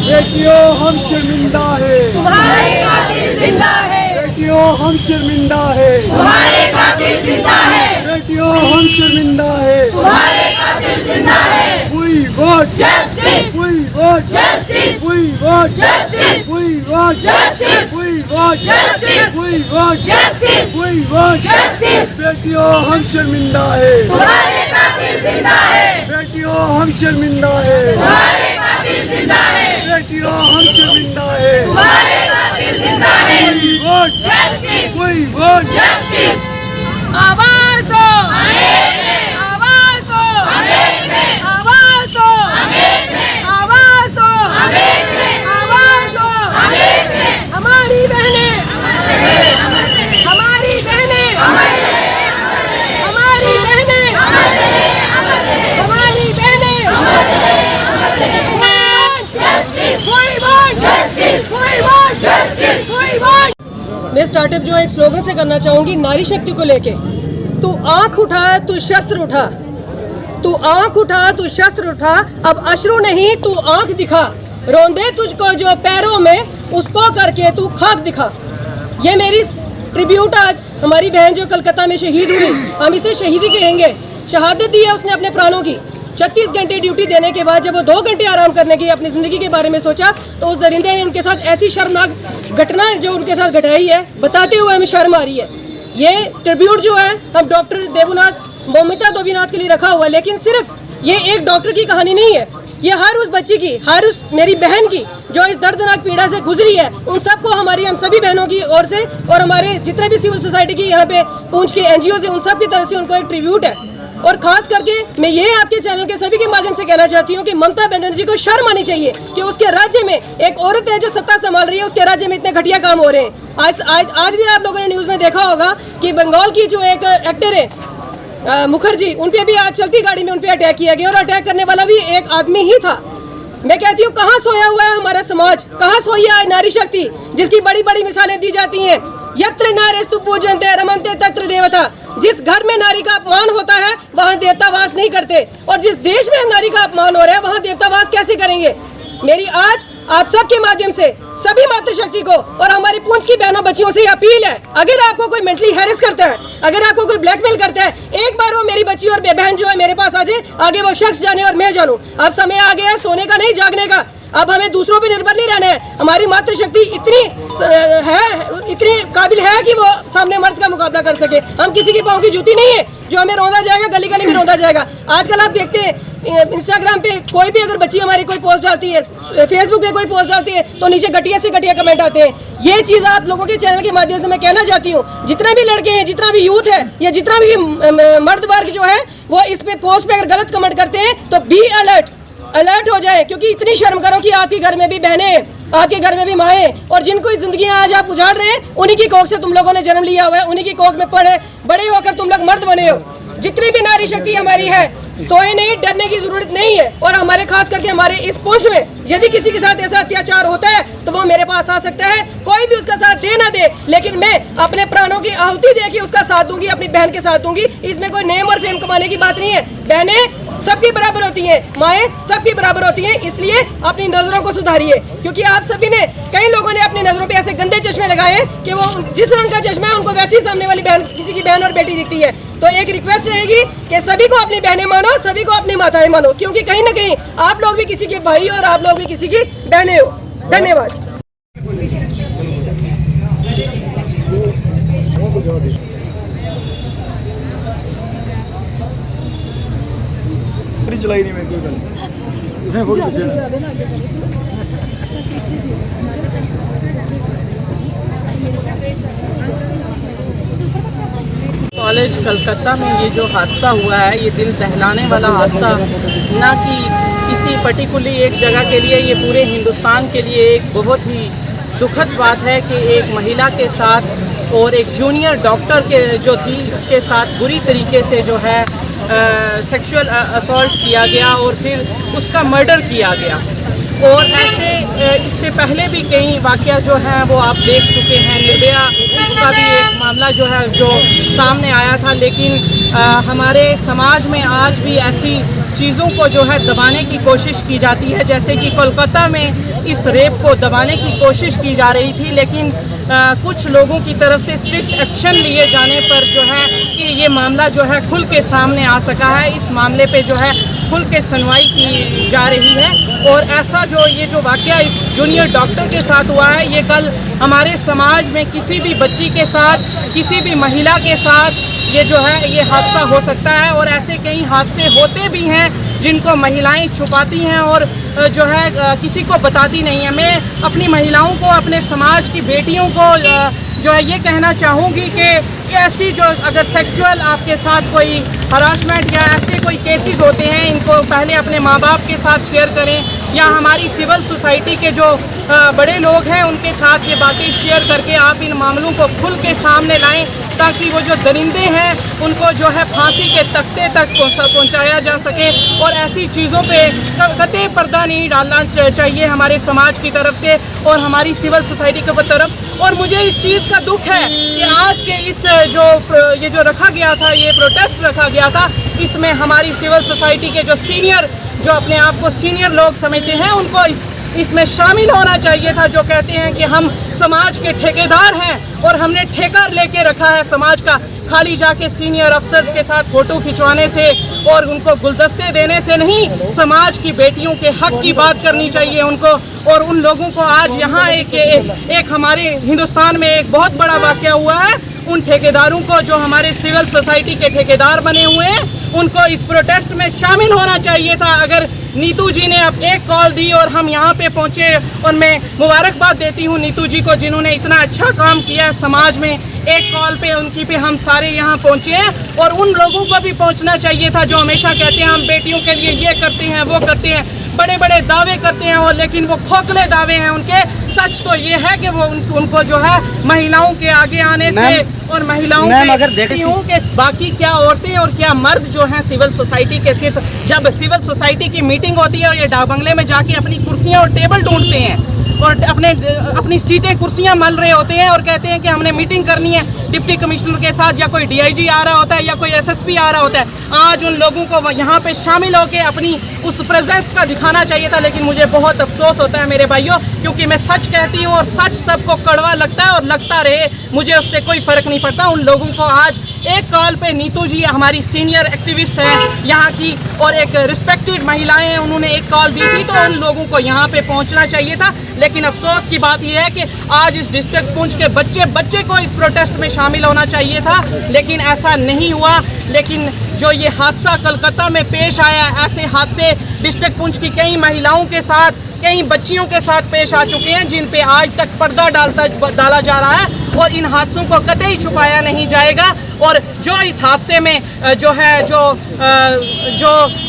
बेटियों हम शर्मिंदा है, तुम्हारे कातिल जिंदा है। बेटियों हम शर्मिंदा है, तुम्हारे कातिल जिंदा है। बेटियों हम शर्मिंदा है। तुम्हारे कातिल जिंदा है। We want Justice! We want Justice! We want Justice! We want Justice! We want Justice! We want Justice! We want Justice! बेटियों हम शर्मिंदा है, तुम्हारे कातिल जिंदा है। बेटियों हम शर्मिंदा है, तुम्हारे कातिल जिंदा है। बेटियों हम शर्मिंदा है। तुम्हारे कातिल जिंदा है। We want Justice! We want Justice! आवाज दो, अमेरिका! आवाज दो, अमेरिका! आवाज दो, अमेरिका! आवाज दो, अमेरिका! आवाज दो। अमेरिका! हमारी बहनें, हमारी बहनें, हमारी बहनें, हमारी बहनें। Justice! We want Justice! We want Justice! We want। मैं स्टार्टअप जो एक स्लोगन से करना चाहूंगी नारी शक्ति को लेके। तू आंख उठा, तू शस्त्र उठा, तू आंख उठा, तू शस्त्र उठा, अब अश्रु नहीं तू आंख दिखा, रोंदे तुझको जो पैरों में उसको करके तू खाक दिखा। ये मेरी ट्रिब्यूट आज हमारी बहन जो कलकत्ता में शहीद हुई, हम इसे शहीदी कहेंगे। शहादत दी है उसने अपने प्राणों की। 36 घंटे ड्यूटी देने के बाद जब वो 2 घंटे आराम करने की अपनी ज़िंदगी के बारे में सोचा, तो उस दरिंदे ने उनके साथ ऐसी शर्मनाक घटना जो उनके साथ घटाई है, बताते हुए हमें शर्म आ रही है। ये ट्रिब्यूट जो है हम डॉक्टर देवनाथ मोमिता दोबीनाथ के लिए रखा हुआ है, लेकिन सिर्फ ये एक डॉक्टर की कहानी नहीं है, ये हर उस बच्ची की, हर उस मेरी बहन की जो इस दर्दनाक पीड़ा से गुजरी है, उन सबको हमारी हम सभी बहनों की ओर से और हमारे जितने भी सिविल सोसाइटी की यहाँ पे पूंछ के NGOs है, उन सब की तरफ से उनको एक ट्रिब्यूट है। और खास करके मैं ये आपके चैनल के सभी के माध्यम से कहना चाहती हूँ कि ममता बनर्जी को शर्म आनी चाहिए कि उसके राज्य में एक औरत है जो सत्ता संभाल रही है, उसके राज्य में इतने घटिया काम हो रहे हैं। आज भी आप लोगों ने न्यूज़ में देखा होगा कि बंगाल की जो एक एक्टर है मुखर्जी, उन पे भी आज चलती गाड़ी में उन पे अटैक किया गया और अटैक करने वाला भी एक आदमी ही था। मैं कहती हूँ कहाँ सोया हुआ है हमारा समाज, कहाँ सोई है नारी शक्ति जिसकी बड़ी बड़ी मिसालें दी जाती हैं। यत्र नारेस्तु पूजन्ते रमन्ते तत्र देवता। जिस घर में नारी का अपमान होता है वहाँ देवता वास नहीं करते, और जिस देश में नारी का अपमान हो रहा है वहाँ देवता वास कैसे करेंगे। मेरी आज आप सबके माध्यम से सभी मातृशक्ति को और हमारी पूंछ की बहनों बच्चियों से अपील है, अगर आपको कोई मेंटली हैरेस करता है, अगर आपको कोई ब्लैकमेल करता है, एक बार वो मेरी बच्ची और बहन जो है मेरे पास आ जाए, आगे वो शख्स जाने और मैं जानूं। अब समय आ गया है सोने का नहीं जागने का। अब हमें दूसरों पे निर्भर नहीं रहना है। हमारी मातृशक्ति इतनी काबिल है कि वो सामने मर्द का मुकाबला कर सके। हम किसी की पाँव की जूती नहीं है जो हमें रौंदा जाएगा, गली गली में रौंदा जाएगा। आजकल आप देखते हैं इंस्टाग्राम पे कोई भी अगर बच्ची हमारी कोई पोस्ट डालती है, फेसबुक पे कोई पोस्ट डालती है, तो नीचे घटिया से घटिया कमेंट आते हैं। ये चीज़ आप लोगों के चैनल के माध्यम से मैं कहना चाहती हूँ, जितने भी लड़के हैं, जितना भी यूथ है या जितना भी मर्द वर्ग जो है वो इस पे पोस्ट पे अगर गलत कमेंट करते हैं तो बी अलर्ट हो जाए, क्योंकि इतनी शर्म करो कि आपके घर में भी बहनें, आपके घर में भी माएँ, और जिनको जिंदगियां आज आप उजाड़ रहे हैं, उन्हीं की कोख से तुम लोगों ने जन्म लिया हुआ है, उन्हीं की कोख में बड़े होकर तुम लोग मर्द बने हो। जितनी भी नारी शक्ति हमारी है, सोए नहीं, डरने की जरूरत नहीं है। और हमारे खास करके हमारे इस पुंछ में यदि किसी के साथ ऐसा अत्याचार होता है तो वो मेरे पास आ सकता है, कोई भी उसका साथ दे ना दे, लेकिन मैं अपने प्राणों की आहुति दे के उसका साथ दूंगी, अपनी बहन के साथ दूंगी। इसमें कोई नेम और फेम कमाने की बात नहीं है। बहनें सबकी बराबर होती हैं, माएँ सबकी बराबर होती हैं, इसलिए अपनी नजरों को सुधारिए, क्योंकि आप सभी ने, कई लोगों ने अपनी नजरों पे ऐसे गंदे चश्मे लगाए हैं कि वो जिस रंग का चश्मा है उनको वैसे ही सामने वाली बहन, किसी की बहन और बेटी दिखती है। तो एक रिक्वेस्ट रहेगी कि सभी को अपनी बहनें मानो, सभी को अपनी माताएं मानो, क्योंकि कहीं ना कहीं आप लोग भी किसी के भाई और आप लोग भी किसी की बहनें हो। धन्यवाद। चलाई नहीं, मैं कोई गल इसमें फोटो कॉलेज कलकत्ता में ये जो हादसा हुआ है, ये दिल दहलाने वाला हादसा, ना कि किसी पर्टिकुलरली एक जगह के लिए, ये पूरे हिंदुस्तान के लिए एक बहुत ही दुखद बात है कि एक महिला के साथ और एक जूनियर डॉक्टर के जो थी उसके साथ बुरी तरीके से जो है सेक्सुअल असॉल्ट किया गया और फिर उसका मर्डर किया गया। और ऐसे इससे पहले भी कई वाक़या जो हैं वो आप देख चुके हैं। निर्भया का भी एक मामला जो है जो सामने आया था, लेकिन हमारे समाज में आज भी ऐसी चीज़ों को जो है दबाने की कोशिश की जाती है। जैसे कि कोलकाता में इस रेप को दबाने की कोशिश की जा रही थी, लेकिन कुछ लोगों की तरफ से स्ट्रिक्ट एक्शन लिए जाने पर जो है कि ये मामला जो है खुल के सामने आ सका है। इस मामले पे जो है खुल के सुनवाई की जा रही है। और ऐसा जो ये जो वाक़या इस जूनियर डॉक्टर के साथ हुआ है, ये कल हमारे समाज में किसी भी बच्ची के साथ, किसी भी महिला के साथ ये जो है ये हादसा हो सकता है। और ऐसे कई हादसे होते भी हैं जिनको महिलाएं छुपाती हैं और जो है किसी को बताती नहीं है। मैं अपनी महिलाओं को, अपने समाज की बेटियों को जो है ये कहना चाहूँगी कि ऐसी जो अगर सेक्सुअल आपके साथ कोई हरासमेंट या ऐसे कोई केसेस होते हैं, इनको पहले अपने माँ बाप के साथ शेयर करें या हमारी सिविल सोसाइटी के जो बड़े लोग हैं उनके साथ ये बातें शेयर करके आप इन मामलों को खुल के सामने लाएं, ताकि वो जो दरिंदे हैं उनको जो है फांसी के तख्ते तक पहुंचाया जा सके। और ऐसी चीज़ों पे कतई पर्दा नहीं डालना चाहिए हमारे समाज की तरफ से और हमारी सिविल सोसाइटी की तरफ। और मुझे इस चीज़ का दुख है कि आज के इस ये जो रखा गया था, ये प्रोटेस्ट रखा गया था, इसमें हमारी सिविल सोसाइटी के जो सीनियर, जो अपने आप को सीनियर लोग समझते हैं, उनको इसमें शामिल होना चाहिए था, जो कहते हैं कि हम समाज के ठेकेदार हैं और हमने ठेका लेके रखा है समाज का। खाली जाके सीनियर अफसर्स के साथ फ़ोटो खिंचवाने से और उनको गुलदस्ते देने से नहीं, समाज की बेटियों के हक की बात करनी चाहिए उनको। और उन लोगों को आज यहाँ एक हमारे हिंदुस्तान में एक बहुत बड़ा वाक़या हुआ है। उन ठेकेदारों को, जो हमारे सिविल सोसाइटी के ठेकेदार बने हुए हैं, उनको इस प्रोटेस्ट में शामिल होना चाहिए था। अगर नीतू जी ने अब एक कॉल दी और हम यहाँ पे पहुँचे, और मैं मुबारकबाद देती हूँ नीतू जी को, जिन्होंने इतना अच्छा काम किया है समाज में। एक कॉल पे उनकी पे हम सारे यहाँ पहुँचे हैं। और उन लोगों को भी पहुँचना चाहिए था जो हमेशा कहते हैं हम बेटियों के लिए ये करते हैं, वो करते हैं, बड़े बड़े दावे करते हैं, और लेकिन वो खोखले दावे हैं उनके। सच तो ये है कि वो उनको जो है महिलाओं के आगे आने से और महिलाओं के अगर देखती हूँ कि बाकी क्या औरतें और क्या मर्द जो हैं सिविल सोसाइटी के, सिर्फ जब सिविल सोसाइटी की मीटिंग होती है और ये डाक बंगले में जाके अपनी कुर्सियाँ और टेबल ढूंढते हैं और अपनी सीटें कुर्सियां मल रहे होते हैं और कहते हैं कि हमने मीटिंग करनी है डिप्टी कमिश्नर के साथ, या कोई डीआईजी आ रहा होता है या कोई एसएसपी आ रहा होता है। आज उन लोगों को यहाँ पे शामिल होकर अपनी उस प्रेजेंस का दिखाना चाहिए था। लेकिन मुझे बहुत अफसोस होता है मेरे भाइयों, क्योंकि मैं सच कहती हूँ और सच सबको कड़वा लगता है और लगता रहे, मुझे उससे कोई फ़र्क नहीं पड़ता। उन लोगों को आज एक कॉल पे, नीतू जी हमारी सीनियर एक्टिविस्ट हैं यहाँ की और एक रिस्पेक्टेड महिलाएं हैं, उन्होंने एक कॉल दी थी, तो उन लोगों को यहाँ पे पहुँचना चाहिए था। लेकिन अफसोस की बात यह है कि आज इस डिस्ट्रिक्ट पुंछ के बच्चे को इस प्रोटेस्ट में शामिल होना चाहिए था, लेकिन ऐसा नहीं हुआ। लेकिन जो ये हादसा कलकत्ता में पेश आया, ऐसे हादसे डिस्ट्रिक्ट पुंछ की कई महिलाओं के साथ, कई बच्चियों के साथ पेश आ चुके हैं, जिन पे आज तक पर्दा डाला जा रहा है और इन हादसों को कतई छुपाया नहीं जाएगा। और जो इस हादसे में जो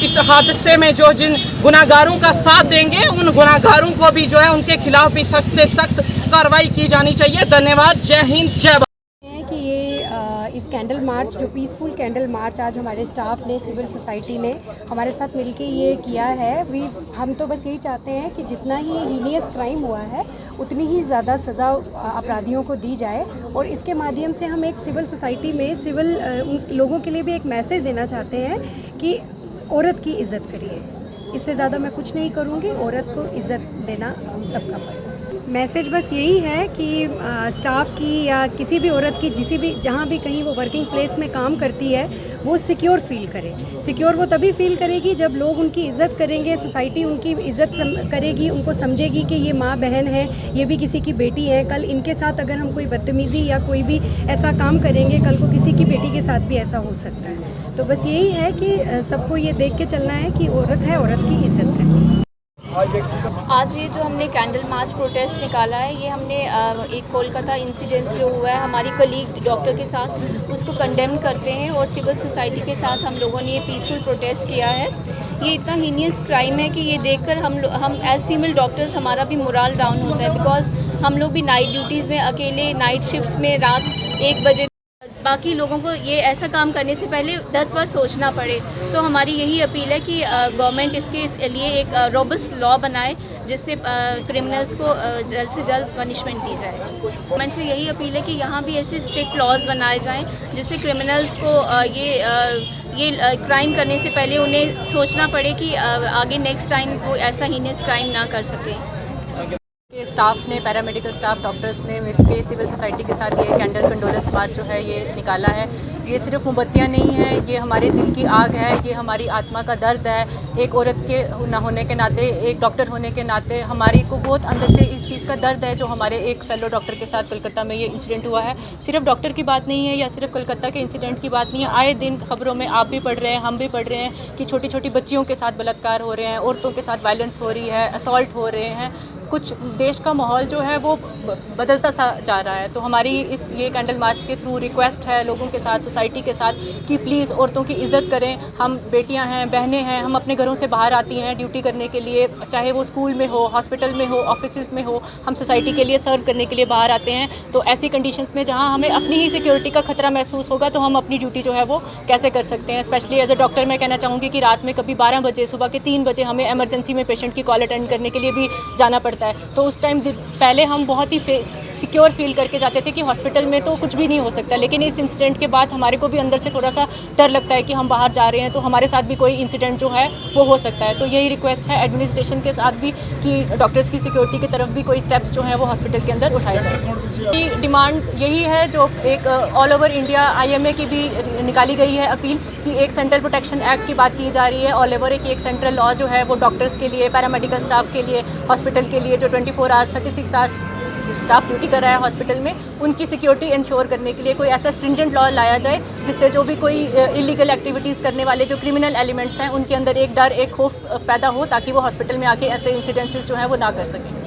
इस हादसे में जो जिन गुनाहगारों का साथ देंगे, उन गुनाहगारों को भी जो है उनके खिलाफ भी सख्त से सख्त कार्रवाई की जानी चाहिए। धन्यवाद। जय हिंद, जय भारत। कि ये इस कैंडल मार्च, जो पीसफुल कैंडल मार्च आज हमारे स्टाफ ने, सिविल सोसाइटी ने हमारे साथ मिलके ये किया है। हम तो बस यही चाहते हैं कि जितना ही हीनियस क्राइम हुआ है उतनी ही ज़्यादा सज़ा अपराधियों को दी जाए। और इसके माध्यम से हम एक सिविल सोसाइटी में सिविल लोगों के लिए भी एक मैसेज देना चाहते हैं कि औरत की इज़्ज़त करिए। इससे ज़्यादा मैं कुछ नहीं करूँगी। औरत को इज़्ज़त देना हम सबका फ़र्ज़ है। मैसेज बस यही है कि स्टाफ की या किसी भी औरत की जहाँ भी कहीं वो वर्किंग प्लेस में काम करती है, वो सिक्योर फील करे। सिक्योर वो तभी फील करेगी जब लोग उनकी इज़्ज़त करेंगे, सोसाइटी उनकी इज़्ज़त करेगी, उनको समझेगी कि ये माँ बहन है, ये भी किसी की बेटी है। कल इनके साथ अगर हम कोई बदतमीज़ी या कोई भी ऐसा काम करेंगे, कल को किसी की बेटी के साथ भी ऐसा हो सकता है। तो बस यही है कि सबको ये देख के चलना है कि औरत है, औरत की इज़्ज़त करनी है। आज ये जो हमने कैंडल मार्च प्रोटेस्ट निकाला है, ये हमने एक कोलकाता इंसिडेंस जो हुआ है हमारी कलीग डॉक्टर के साथ, उसको कंडेम करते हैं। और सिविल सोसाइटी के साथ हम लोगों ने ये पीसफुल प्रोटेस्ट किया है। ये इतना हीनियस क्राइम है कि ये देखकर हम एज़ फीमेल डॉक्टर्स हमारा भी मोरल डाउन होता है। बिकॉज हम लोग भी नाइट ड्यूटीज़ में, अकेले नाइट शिफ्ट्स में रात 1 बजे बाकी लोगों को ये ऐसा काम करने से पहले 10 बार सोचना पड़े। तो हमारी यही अपील है कि गवर्नमेंट इसके लिए एक रोबस्ट लॉ बनाए जिससे क्रिमिनल्स को जल्द से जल्द पनिशमेंट दी जाए। गवर्नमेंट से यही अपील है कि यहाँ भी ऐसे स्ट्रिक्ट लॉज बनाए जाएं जिससे क्रिमिनल्स को ये क्राइम करने से पहले उन्हें सोचना पड़े कि आगे नेक्स्ट टाइम वो ऐसा हीनियस क्राइम ना कर सकें। स्टाफ ने, पैरामेडिकल स्टाफ, डॉक्टर्स ने मिलकर सिविल सोसाइटी के साथ ये कैंडल कंडोलेंस मार्च जो है ये निकाला है। ये सिर्फ मोमबत्तियाँ नहीं हैं, ये हमारे दिल की आग है, ये हमारी आत्मा का दर्द है। एक औरत के ना होने के नाते, एक डॉक्टर होने के नाते हमारी को बहुत अंदर से इस चीज़ का दर्द है जो हमारे एक फेलो डॉक्टर के साथ कलकत्ता में ये इंसिडेंट हुआ है। सिर्फ डॉक्टर की बात नहीं है या सिर्फ कलकत्ता के इंसिडेंट की बात नहीं है। आए दिन खबरों में आप भी पढ़ रहे हैं, हम भी पढ़ रहे हैं कि छोटी छोटी बच्चियों के साथ बलात्कार हो रहे हैं, औरतों के साथ वायलेंस हो रही है, असॉल्ट हो रहे हैं। कुछ देश का माहौल जो है वो बदलता सा जा रहा है। तो हमारी ये कैंडल मार्च के थ्रू रिक्वेस्ट है लोगों के साथ, सोसाइटी के साथ कि प्लीज़ औरतों की इज़्ज़त करें। हम बेटियां हैं, बहनें हैं, हम अपने घरों से बाहर आती हैं ड्यूटी करने के लिए, चाहे वो स्कूल में हो, हॉस्पिटल में हो, ऑफिस में हो, हम सोसाइटी के लिए सर्व करने के लिए बाहर आते हैं। तो ऐसी कंडीशंस में जहाँ हमें अपनी ही सिक्योरिटी का खतरा महसूस होगा तो हम अपनी ड्यूटी जो है वो कैसे कर सकते हैं। स्पेशली एज अ डॉक्टर मैं कहना चाहूँगी कि रात में कभी 12 बजे, सुबह के 3 बजे हमें एमरजेंसी में पेशेंट की कॉल अटेंड करने के लिए भी जाना पड़ता है। तो उस टाइम पहले हम बहुत ही सिक्योर फील करके जाते थे कि हॉस्पिटल में तो कुछ भी नहीं हो सकता, लेकिन इस इंसिडेंट के बाद हमारे को भी अंदर से थोड़ा सा डर लगता है कि हम बाहर जा रहे हैं तो हमारे साथ भी कोई इंसिडेंट जो है वो हो सकता है। तो यही रिक्वेस्ट है एडमिनिस्ट्रेशन के साथ भी कि डॉक्टर्स की सिक्योरिटी की तरफ भी कोई स्टेप्स जो हैं वो हॉस्पिटल के अंदर उठाए जाए। डिमांड यही है जो एक ऑल ओवर इंडिया IMA की भी निकाली गई है अपील कि एक सेंट्रल प्रोटेक्शन एक्ट की बात की जा रही है ऑल ओवर, एक सेंट्रल लॉ जो है वो डॉक्टर्स के लिए, पैरामेडिकल स्टाफ के लिए, हॉस्पिटल के लिए जो 24 आवर्स 36 आवर्स स्टाफ ड्यूटी कर रहा है हॉस्पिटल में, उनकी सिक्योरिटी इंश्योर करने के लिए कोई ऐसा स्ट्रिंजेंट लॉ लाया जाए जिससे जो भी कोई इलीगल एक्टिविटीज़ करने वाले जो क्रिमिनल एलिमेंट्स हैं उनके अंदर एक डर, एक खौफ पैदा हो ताकि वो हॉस्पिटल में आके ऐसे इंसिडेंसेस जो हैं वो ना कर सकें।